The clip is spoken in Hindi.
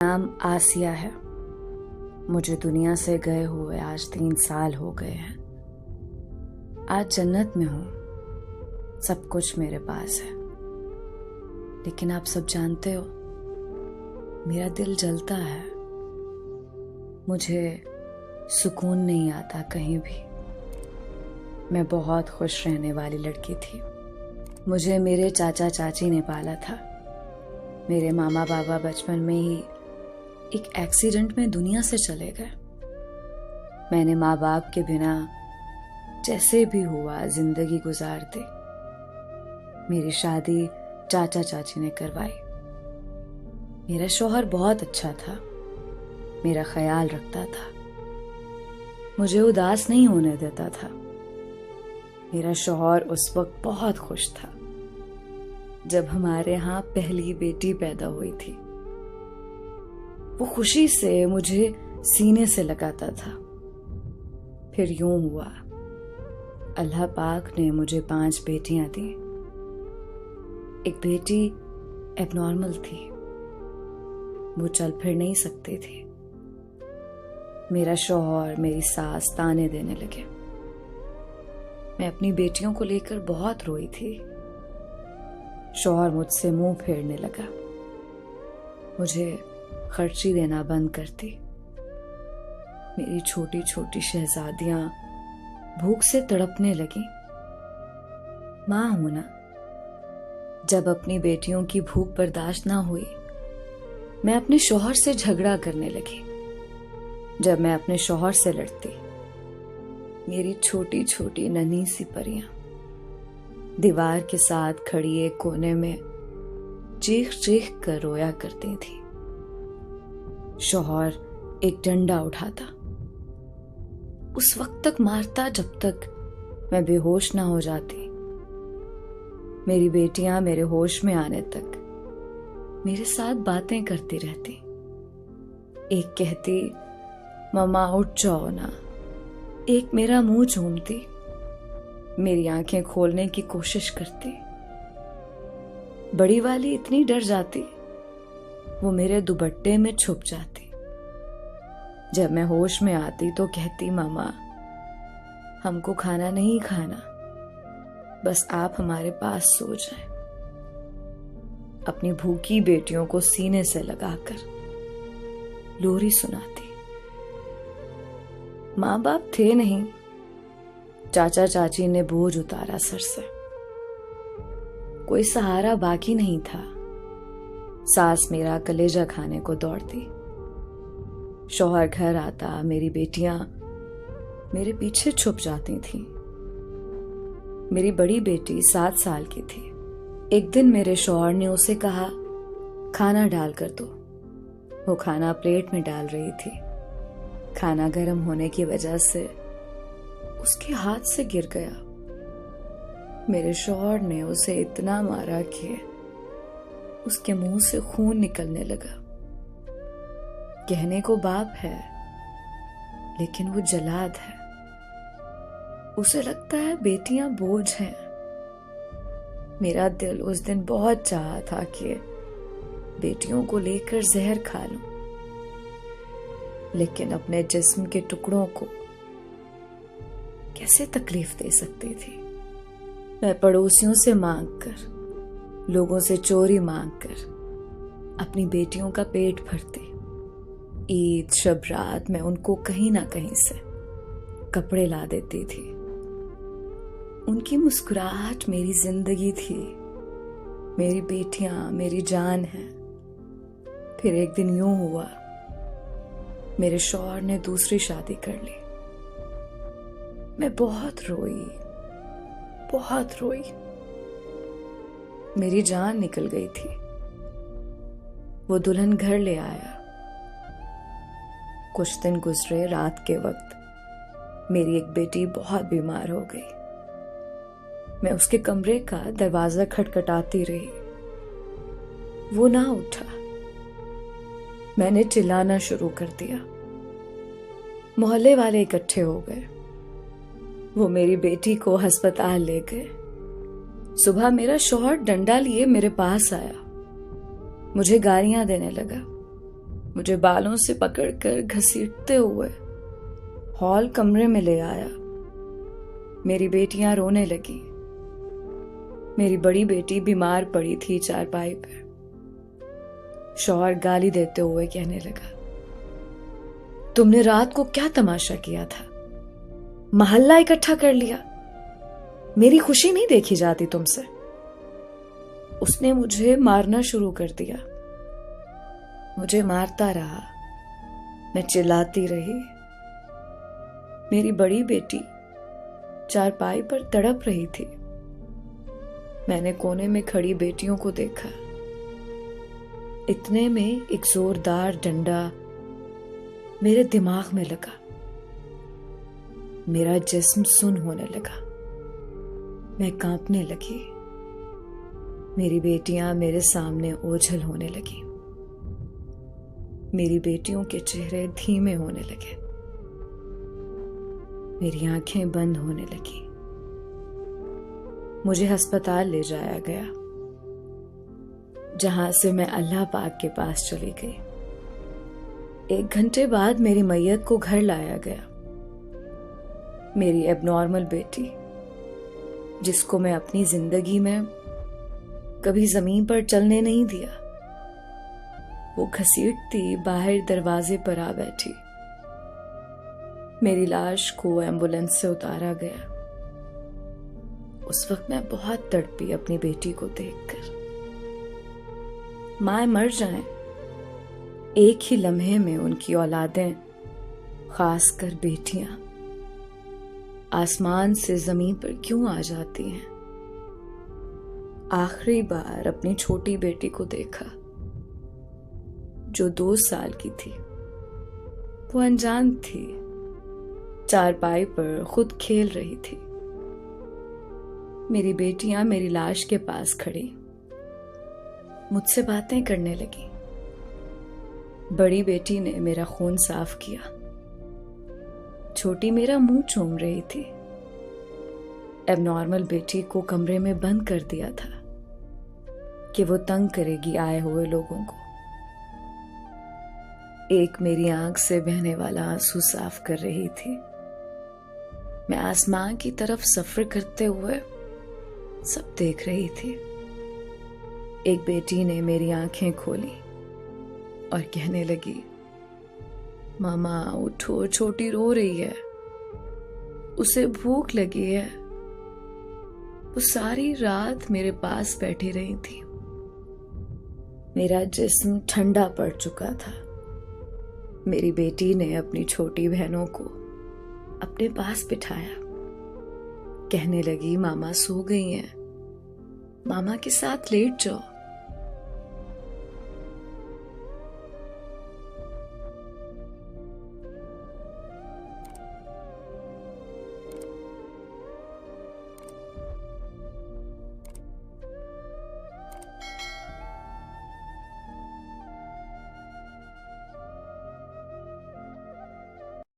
नाम आसिया है। मुझे दुनिया से गए हुए आज 3 साल हो गए हैं। आज जन्नत में हूं, सब कुछ मेरे पास है। लेकिन आप सब जानते हो, मेरा दिल जलता है। मुझे सुकून नहीं आता कहीं भी। मैं बहुत खुश रहने वाली लड़की थी। मुझे मेरे चाचा चाची ने पाला था। मेरे मामा बाबा बचपन में ही एक एक्सीडेंट में दुनिया से चले गए। मैंने माँ बाप के बिना जैसे भी हुआ जिंदगी गुजार दी। मेरी शादी चाचा चाची ने करवाई। मेरा शौहर बहुत अच्छा था, मेरा ख्याल रखता था, मुझे उदास नहीं होने देता था। मेरा शौहर उस वक्त बहुत खुश था जब हमारे यहाँ पहली बेटी पैदा हुई थी। वो खुशी से मुझे सीने से लगाता था। फिर यूं हुआ, अल्लाह पाक ने मुझे 5 बेटियां दी। एक बेटी एबनॉर्मल थी, वो चल फिर नहीं सकती थी। मेरा शौहर मेरी सास ताने देने लगे। मैं अपनी बेटियों को लेकर बहुत रोई थी। शौहर मुझसे मुंह फेरने लगा, मुझे खर्ची देना बंद करती। मेरी छोटी छोटी शहजादियां भूख से तड़पने लगी। मां हूं ना, जब अपनी बेटियों की भूख बर्दाश्त ना हुई, मैं अपने शौहर से झगड़ा करने लगी। जब मैं अपने शौहर से लड़ती, मेरी छोटी छोटी नन्ही सी परियां दीवार के साथ खड़ी एक कोने में चीख चीख कर रोया करती थी। शौहर एक डंडा उठाता, उस वक्त तक मारता जब तक मैं बेहोश ना हो जाती। मेरी बेटियां मेरे होश में आने तक मेरे साथ बातें करती रहती। एक कहती, मम्मा उठ जाओ ना। एक मेरा मुंह चूमती, मेरी आंखें खोलने की कोशिश करती। बड़ी वाली इतनी डर जाती, वो मेरे दुपट्टे में छुप जाती। जब मैं होश में आती तो कहती, मामा हमको खाना नहीं खाना, बस आप हमारे पास सो जाएं। अपनी भूखी बेटियों को सीने से लगाकर लोरी सुनाती। माँ बाप थे नहीं, चाचा चाची ने बोझ उतारा सर से। कोई सहारा बाकी नहीं था। सास मेरा कलेजा खाने को दौड़ती। शौहर घर आता, मेरी बेटियां मेरे पीछे छुप जाती थीं। मेरी बड़ी बेटी 7 साल की थी। एक दिन मेरे शौहर ने उसे कहा, खाना डाल कर दो। वो खाना प्लेट में डाल रही थी। खाना गर्म होने की वजह से उसके हाथ से गिर गया। मेरे शौहर ने उसे इतना मारा कि उसके मुंह से खून निकलने लगा। कहने को बाप है, लेकिन वो जलाद है। उसे लगता है बेटियां बोझ हैं। मेरा दिल उस दिन बहुत चाहा था कि बेटियों को लेकर जहर खा लूं, लेकिन अपने जिस्म के टुकड़ों को कैसे तकलीफ दे सकती थी। मैं पड़ोसियों से मांग कर, लोगों से चोरी मांग कर अपनी बेटियों का पेट भरती। ईद शब रात मैं उनको कहीं ना कहीं से कपड़े ला देती थी। उनकी मुस्कुराहट मेरी जिंदगी थी। मेरी बेटियां मेरी जान है। फिर एक दिन यूं हुआ, मेरे शौहर ने दूसरी शादी कर ली। मैं बहुत रोई, बहुत रोई। मेरी जान निकल गई थी। वो दुल्हन घर ले आया। कुछ दिन गुजरे। रात के वक्त मेरी एक बेटी बहुत बीमार हो गई। मैं उसके कमरे का दरवाजा खटखटाती रही, वो ना उठा। मैंने चिल्लाना शुरू कर दिया। मोहल्ले वाले इकट्ठे हो गए। वो मेरी बेटी को अस्पताल ले गए। सुबह मेरा शौहर डंडा लिए मेरे पास आया, मुझे गालियां देने लगा। मुझे बालों से पकड़कर घसीटते हुए हॉल कमरे में ले आया। मेरी बेटियां रोने लगी। मेरी बड़ी बेटी बीमार पड़ी थी चारपाई पर। शौहर गाली देते हुए कहने लगा, तुमने रात को क्या तमाशा किया था? मोहल्ला इकट्ठा कर लिया। मेरी खुशी नहीं देखी जाती तुमसे। उसने मुझे मारना शुरू कर दिया। मुझे मारता रहा। मैं चिल्लाती रही। मेरी बड़ी बेटी चारपाई पर तड़प रही थी। मैंने कोने में खड़ी बेटियों को देखा। इतने में एक जोरदार डंडा मेरे दिमाग में लगा। मेरा जिस्म सुन्न होने लगा। मैं कांपने लगी। मेरी बेटियां मेरे सामने ओझल होने लगी। मेरी बेटियों के चेहरे धीमे होने लगे। मेरी आंखें बंद होने लगी। मुझे अस्पताल ले जाया गया, जहां से मैं अल्लाह पाक के पास चली गई। 1 घंटे बाद मेरी मैयत को घर लाया गया। मेरी एबनॉर्मल बेटी, जिसको मैं अपनी जिंदगी में कभी जमीन पर चलने नहीं दिया, वो घसीटती बाहर दरवाजे पर आ बैठी। मेरी लाश को एम्बुलेंस से उतारा गया। उस वक्त मैं बहुत तड़पी अपनी बेटी को देखकर। माँ मर जाएं, एक ही लम्हे में उनकी औलादें, खासकर बेटियां, आसमान से जमीन पर क्यों आ जाती हैं। आखिरी बार अपनी छोटी बेटी को देखा, जो 2 साल की थी। वो अनजान थी, चारपाई पर खुद खेल रही थी। मेरी बेटियां मेरी लाश के पास खड़ी मुझसे बातें करने लगी। बड़ी बेटी ने मेरा खून साफ किया। छोटी मेरा मुंह चूम रही थी। एबनॉर्मल बेटी को कमरे में बंद कर दिया था कि वो तंग करेगी आए हुए लोगों को। एक मेरी आंख से बहने वाला आंसू साफ कर रही थी। मैं आसमान की तरफ सफर करते हुए सब देख रही थी। एक बेटी ने मेरी आंखें खोली और कहने लगी, मामा उठो, छोटी रो रही है, उसे भूख लगी है। वो सारी रात मेरे पास बैठी रही थी। मेरा जिस्म ठंडा पड़ चुका था। मेरी बेटी ने अपनी छोटी बहनों को अपने पास बिठाया। कहने लगी, मामा सो गई हैं, मामा के साथ लेट जाओ।